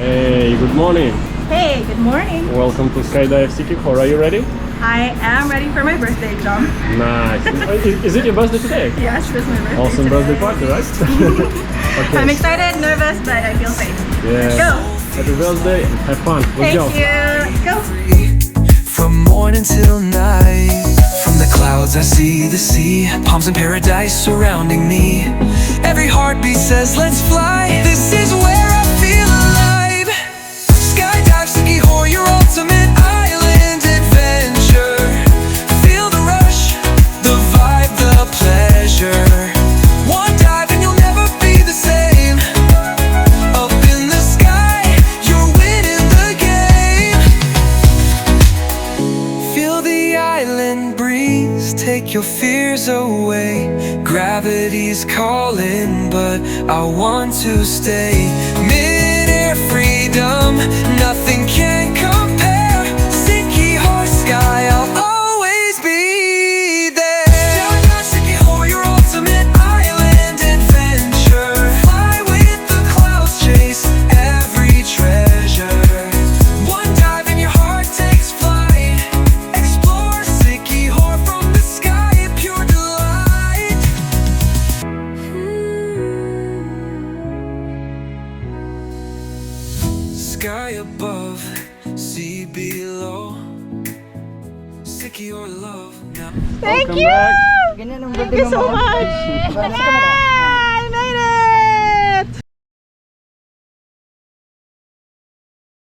Hey, good morning. Hey, good morning. Welcome to Skydive Siquijor. Are you ready? I am ready for my birthday jump. Nice. Is it your birthday today? Yes, it's my birthday Awesome today. birthday party, right? Okay. I'm excited, nervous, but I feel safe. Yeah. Let's go. Happy birthday. Have fun. Let's go. Thank you. Let's go. From morning till night, from the clouds I see the sea, palms in paradise surrounding me. Every heartbeat says let's fly. This is where I feel alive. Skydive Siquijor, your ultimate island adventure. Feel the rush, the vibe, the pleasure. One dive and you'll never be the same. Up in the sky, you're winning the game. Feel the island breeze, take your fears away. Gravity's calling, but I want to stay. Mid-air freedom, nothing can compare. Siquijor sky, I'll always be there. Skydive Siquijor, your ultimate island adventure. Fly with the clouds, chase every treasure. One dive and your heart takes flight. Explore Siquijor from the sky, a pure delight. Sky above, sea below. Siquijor love now. Thank Welcome you. back. Thank you so much.